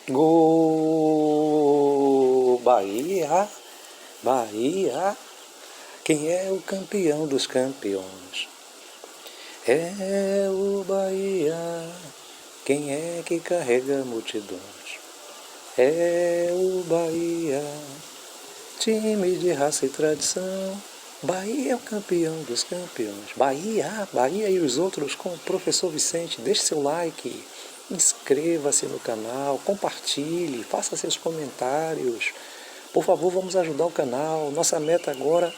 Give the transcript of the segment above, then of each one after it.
Gol! Bahia, Bahia, quem é o campeão dos campeões? É o Bahia, quem é que carrega multidões? É o Bahia, time de raça e tradição. Bahia é o campeão dos campeões. Bahia, Bahia e os outros com o professor Vicente. Deixe seu like, inscreva-se no canal, compartilhe, faça seus comentários. Por favor, vamos ajudar o canal. Nossa meta agora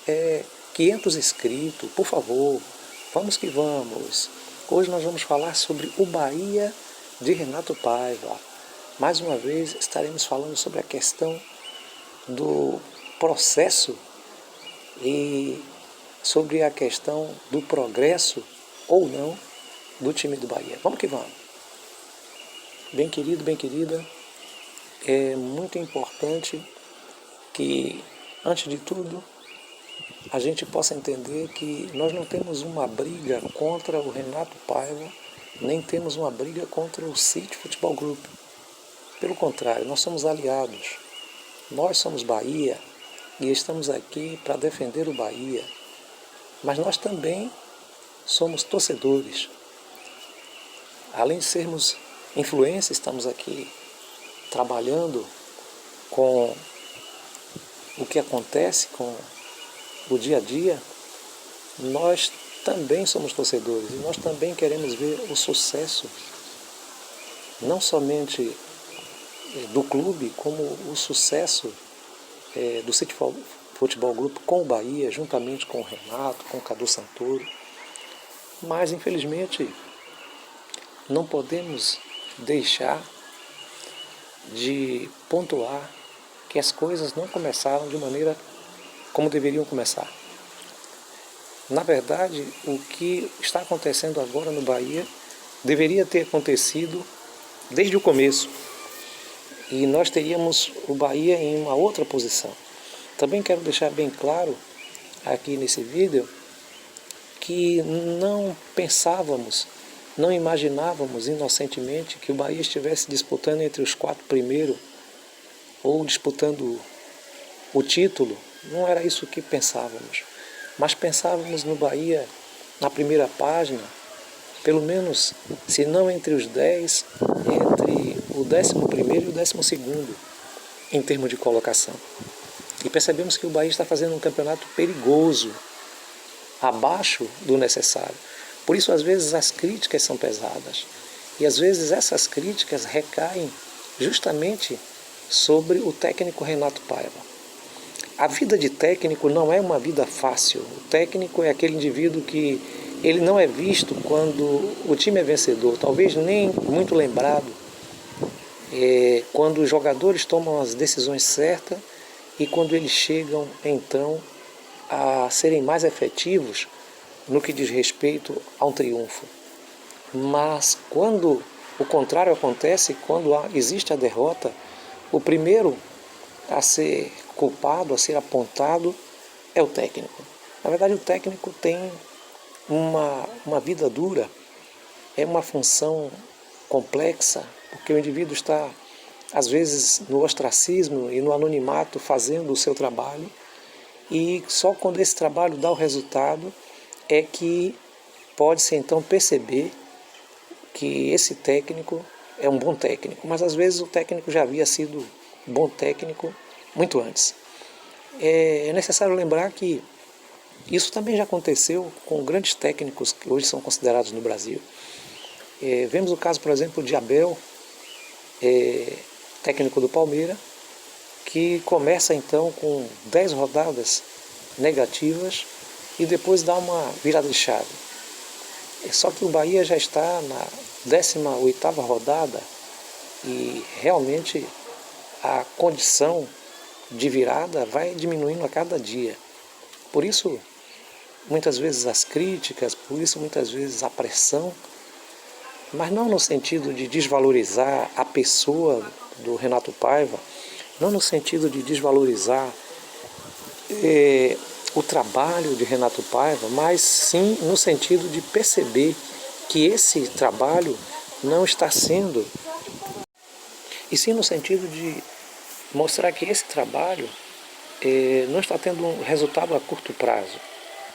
é 500 inscritos. Por favor, vamos que vamos. Hoje nós vamos falar sobre o Bahia de Renato Paiva. Mais uma vez estaremos falando sobre a questão do processo e sobre a questão do progresso ou não do time do Bahia. Vamos que vamos. Bem querido, bem querida, é muito importante que, antes de tudo, a gente possa entender que nós não temos uma briga contra o Renato Paiva, nem temos uma briga contra o City Futebol Group. Pelo contrário, nós somos aliados. Nós somos Bahia e estamos aqui para defender o Bahia. Mas nós também somos torcedores. Além de sermos influência, estamos aqui trabalhando com o que acontece com o dia a dia. Nós também somos torcedores e nós também queremos ver o sucesso, não somente do clube, como o sucesso do City Futebol Group com o Bahia, juntamente com o Renato, com o Cadu Santoro. Mas, infelizmente, não podemos deixar de pontuar que as coisas não começaram de maneira como deveriam começar. Na verdade, o que está acontecendo agora no Bahia deveria ter acontecido desde o começo. E nós teríamos o Bahia em uma outra posição. Também quero deixar bem claro aqui nesse vídeo que não pensávamos, não imaginávamos inocentemente que o Bahia estivesse disputando entre os 4 primeiros ou disputando o título. Não era isso que pensávamos. Mas pensávamos no Bahia na primeira página, pelo menos, se não entre os 10, entre o 11º e o 12º, em termos de colocação. E percebemos que o Bahia está fazendo um campeonato perigoso, abaixo do necessário. Por isso, às vezes, as críticas são pesadas. E, às vezes, essas críticas recaem justamente sobre o técnico Renato Paiva. A vida de técnico não é uma vida fácil. O técnico é aquele indivíduo que ele não é visto quando o time é vencedor, talvez nem muito lembrado, quando os jogadores tomam as decisões certas e quando eles chegam, então, a serem mais efetivos no que diz respeito a um triunfo. Mas quando o contrário acontece, quando existe a derrota, o primeiro a ser culpado, a ser apontado, é o técnico. Na verdade, o técnico tem uma vida dura, é uma função complexa, porque o indivíduo está, às vezes, no ostracismo e no anonimato fazendo o seu trabalho, e só quando esse trabalho dá o resultado é que pode-se então perceber que esse técnico é um bom técnico, mas às vezes o técnico já havia sido bom técnico muito antes. É necessário lembrar que isso também já aconteceu com grandes técnicos que hoje são considerados no Brasil. Vemos o caso, por exemplo, de Abel, técnico do Palmeiras, que começa então com 10 rodadas negativas e depois dá uma virada de chave. Só que o Bahia já está na 18ª rodada e realmente a condição de virada vai diminuindo a cada dia. Por isso, muitas vezes as críticas, por isso muitas vezes a pressão, mas não no sentido de desvalorizar a pessoa do Renato Paiva, não no sentido de desvalorizar o trabalho de Renato Paiva, mas sim no sentido de perceber que esse trabalho não está sendo e sim no sentido de mostrar que esse trabalho não está tendo um resultado a curto prazo.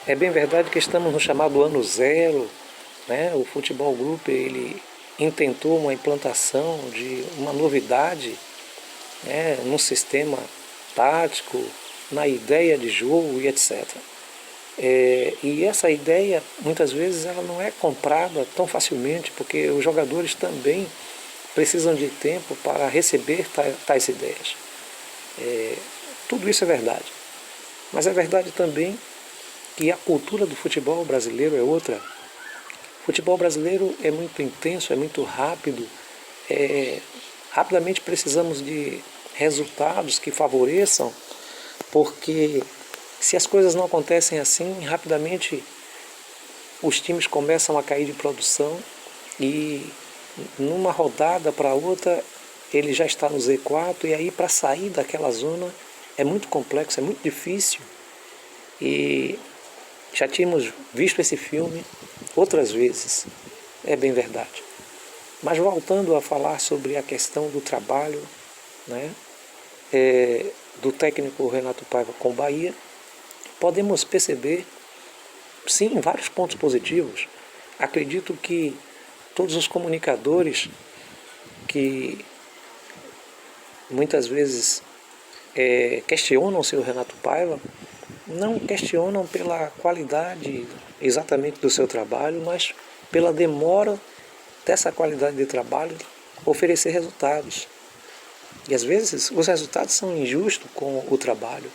É bem verdade que estamos no chamado ano zero, né? O Futebol Group ele intentou uma implantação de uma novidade, né, no sistema tático, na ideia de jogo e etc. E essa ideia, muitas vezes, ela não é comprada tão facilmente, porque os jogadores também precisam de tempo para receber tais ideias. Tudo isso é verdade. Mas é verdade também que a cultura do futebol brasileiro é outra. O futebol brasileiro é muito intenso, é muito rápido. Rapidamente precisamos de resultados que favoreçam, porque se as coisas não acontecem assim, rapidamente os times começam a cair de produção e numa rodada para outra ele já está no Z4 e aí para sair daquela zona é muito complexo, é muito difícil. E já tínhamos visto esse filme outras vezes, é bem verdade. Mas voltando a falar sobre a questão do trabalho, né, do técnico Renato Paiva com o Bahia, podemos perceber, sim, vários pontos positivos. Acredito que todos os comunicadores que muitas vezes questionam o seu Renato Paiva, não questionam pela qualidade exatamente do seu trabalho, mas pela demora dessa qualidade de trabalho oferecer resultados. E às vezes os resultados são injustos com o trabalho,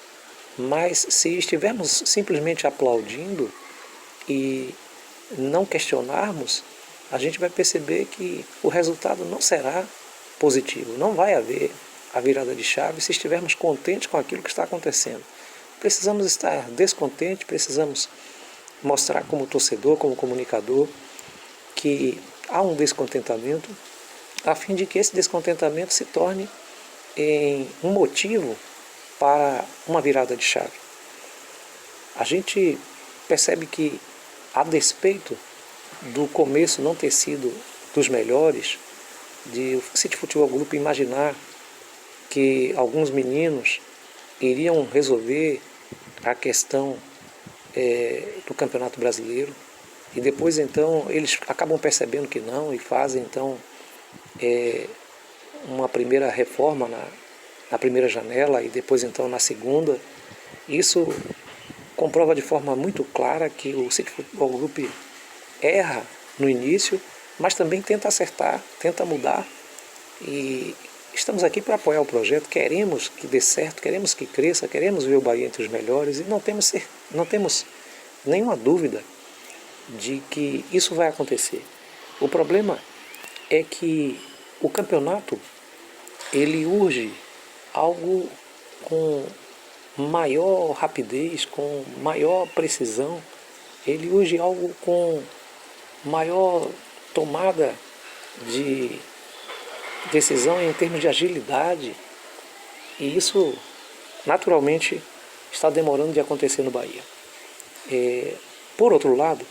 mas se estivermos simplesmente aplaudindo e não questionarmos, a gente vai perceber que o resultado não será positivo, não vai haver a virada de chave se estivermos contentes com aquilo que está acontecendo. Precisamos estar descontentes, precisamos mostrar como torcedor, como comunicador, que há um descontentamento, a fim de que esse descontentamento se torne em um motivo para uma virada de chave. A gente percebe que, a despeito do começo não ter sido dos melhores, de o City Futebol Group imaginar que alguns meninos iriam resolver a questão do Campeonato Brasileiro, e depois então eles acabam percebendo que não e fazem então uma primeira reforma na primeira janela e depois então na segunda. Isso comprova de forma muito clara que o City Futebol Group erra no início, mas também tenta acertar, tenta mudar, e estamos aqui para apoiar o projeto, queremos que dê certo, queremos que cresça, queremos ver o Bahia entre os melhores e não temos nenhuma dúvida de que isso vai acontecer. O problema é que o campeonato ele urge algo com maior rapidez, com maior precisão, ele urge algo com maior tomada de decisão em termos de agilidade, e isso naturalmente está demorando de acontecer no Bahia. Por outro lado,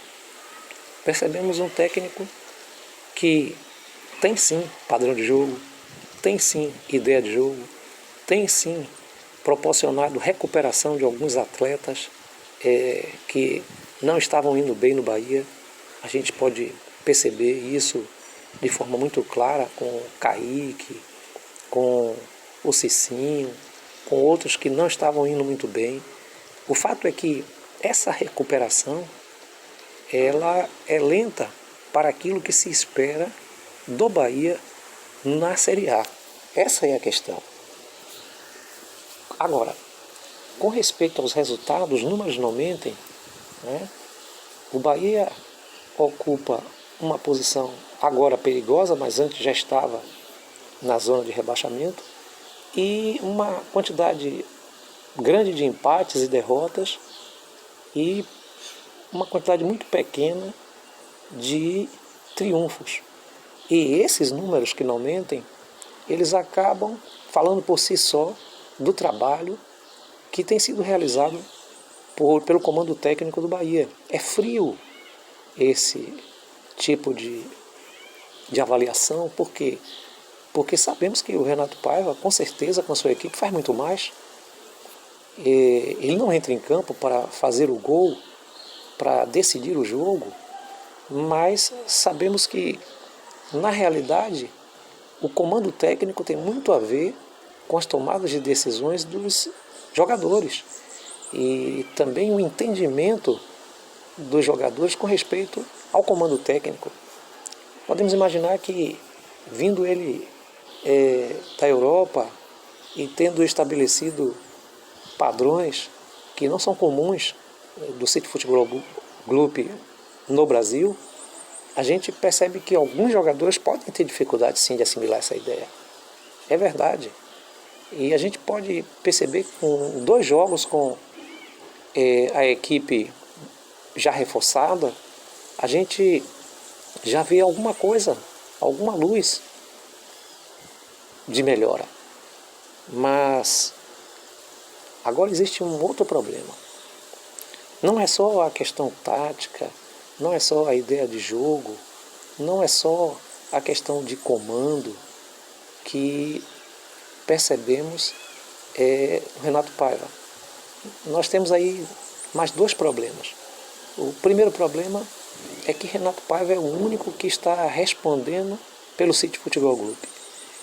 percebemos um técnico que tem sim padrão de jogo, tem sim ideia de jogo, tem sim proporcionado recuperação de alguns atletas que não estavam indo bem no Bahia. A gente pode perceber isso de forma muito clara com o Kaique, com o Cicinho, com outros que não estavam indo muito bem. O fato é que essa recuperação ela é lenta para aquilo que se espera do Bahia na Série A. Essa é a questão. Agora, com respeito aos resultados, os números não mentem, né? O Bahia ocupa uma posição agora perigosa, mas antes já estava na zona de rebaixamento, e uma quantidade grande de empates e derrotas e uma quantidade muito pequena de triunfos. E esses números que não mentem, eles acabam falando por si só do trabalho que tem sido realizado pelo comando técnico do Bahia. É frio esse tipo de avaliação, por quê? porque sabemos que o Renato Paiva, com certeza, com a sua equipe, faz muito mais. Ele não entra em campo para fazer o gol, para decidir o jogo, mas sabemos que, na realidade, o comando técnico tem muito a ver com as tomadas de decisões dos jogadores e também o entendimento dos jogadores com respeito ao comando técnico. Podemos imaginar que, vindo ele da Europa e tendo estabelecido padrões que não são comuns do City Futebol Clube no Brasil, a gente percebe que alguns jogadores podem ter dificuldade sim de assimilar essa ideia. É verdade. E a gente pode perceber que com 2 jogos com a equipe já reforçada, a gente já vê alguma coisa, alguma luz de melhora. Mas agora existe um outro problema. Não é só a questão tática, não é só a ideia de jogo, não é só a questão de comando que percebemos o Renato Paiva. Nós temos aí mais 2 problemas. O primeiro problema é que Renato Paiva é o único que está respondendo pelo City Futebol Clube.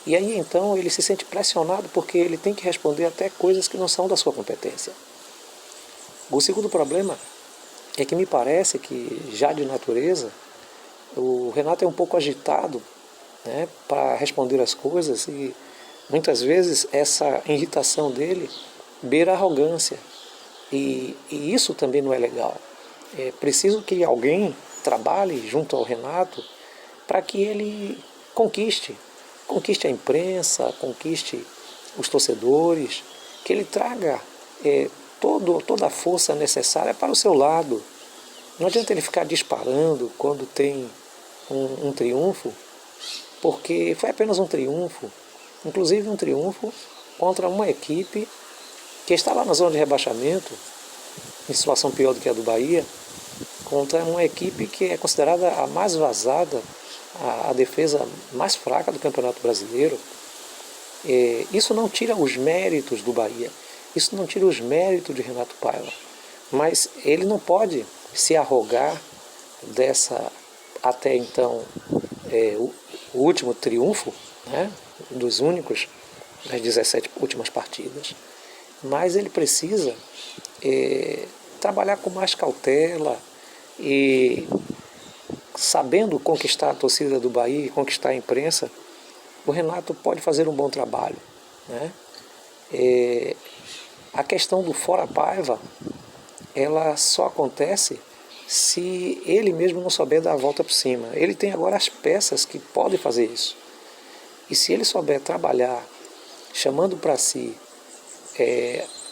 E aí então ele se sente pressionado porque ele tem que responder até coisas que não são da sua competência. O segundo problema é que me parece que, já de natureza, o Renato é um pouco agitado, né, para responder as coisas e muitas vezes essa irritação dele beira a arrogância. E isso também não é legal. É preciso que alguém trabalhe junto ao Renato para que ele conquiste a imprensa, conquiste os torcedores, que ele traga toda a força necessária para o seu lado. Não adianta ele ficar disparando quando tem um triunfo, porque foi apenas um triunfo, inclusive um triunfo contra uma equipe que está lá na zona de rebaixamento, em situação pior do que a do Bahia, contra uma equipe que é considerada a mais vazada, a defesa mais fraca do Campeonato Brasileiro. Isso não tira os méritos do Bahia, isso não tira os méritos de Renato Paiva, mas ele não pode se arrogar dessa, até então, o último triunfo, né, dos únicos das 17 últimas partidas, mas ele precisa trabalhar com mais cautela e, sabendo conquistar a torcida do Bahia e conquistar a imprensa, o Renato pode fazer um bom trabalho, né? A questão do fora Paiva, ela só acontece se ele mesmo não souber dar a volta por cima. Ele tem agora as peças que podem fazer isso. E se ele souber trabalhar, chamando para si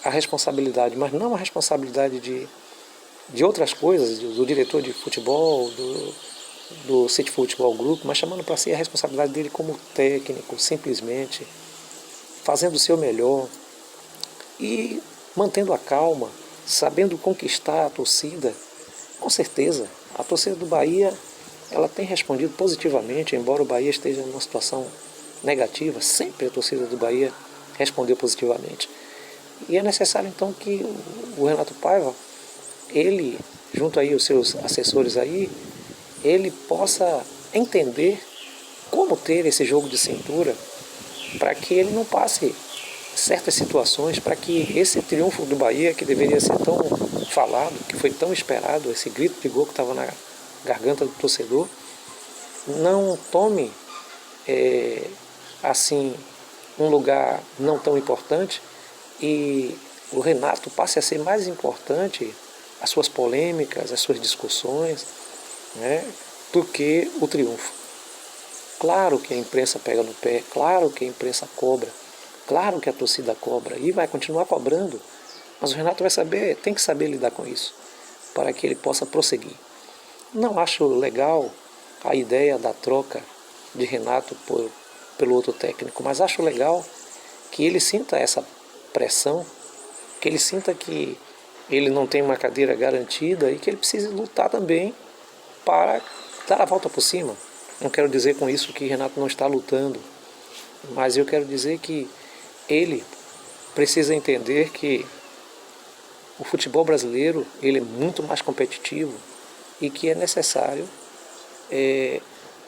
a responsabilidade, mas não a responsabilidade de outras coisas, do diretor de futebol, do City Futebol Group, mas chamando para si a responsabilidade dele como técnico, simplesmente, fazendo o seu melhor e mantendo a calma, sabendo conquistar a torcida. Com certeza, a torcida do Bahia, ela tem respondido positivamente, embora o Bahia esteja numa situação negativa, sempre a torcida do Bahia respondeu positivamente. E é necessário então que o Renato Paiva, ele, junto aí os seus assessores aí, ele possa entender como ter esse jogo de cintura para que ele não passe certas situações, para que esse triunfo do Bahia, que deveria ser tão falado, que foi tão esperado, esse grito de gol que estava na garganta do torcedor, não tome assim um lugar não tão importante e o Renato passe a ser mais importante, as suas polêmicas, as suas discussões, né, do que o triunfo. Claro que a imprensa pega no pé, claro que a imprensa cobra, claro que a torcida cobra e vai continuar cobrando, mas o Renato tem que saber lidar com isso, para que ele possa prosseguir. Não acho legal a ideia da troca de Renato pelo outro técnico, mas acho legal que ele sinta essa pressão, que ele sinta que ele não tem uma cadeira garantida e que ele precise lutar também para dar a volta por cima. Não quero dizer com isso que Renato não está lutando, mas eu quero dizer que ele precisa entender que o futebol brasileiro ele é muito mais competitivo e que é necessário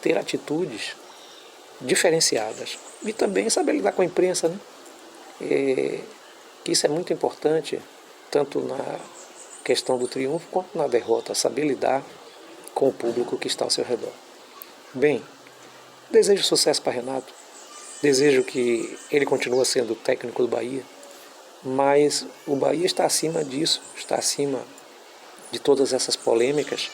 ter atitudes diferenciadas e também saber lidar com a imprensa, né? Que isso é muito importante, tanto na questão do triunfo quanto na derrota, saber lidar com o público que está ao seu redor. Bem, desejo sucesso para Renato, desejo que ele continue sendo o técnico do Bahia, mas o Bahia está acima disso, está acima de todas essas polêmicas,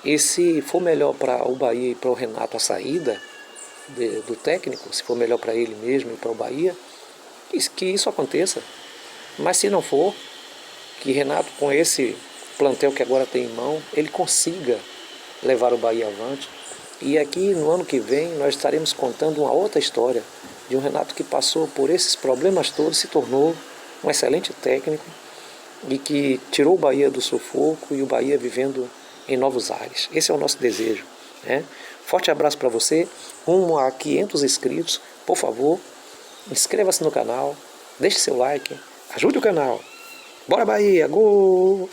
e se for melhor para o Bahia e para o Renato a saída do técnico, se for melhor para ele mesmo e para o Bahia, que isso aconteça. Mas se não for, que Renato, com esse plantel que agora tem em mão, ele consiga levar o Bahia avante. E aqui no ano que vem nós estaremos contando uma outra história de um Renato que passou por esses problemas todos, se tornou um excelente técnico e que tirou o Bahia do sufoco e o Bahia vivendo em novos ares. Esse é o nosso desejo, né? Forte abraço para você, rumo a 500 inscritos. Por favor, inscreva-se no canal, deixe seu like, ajude o canal. Bora Bahia, gol!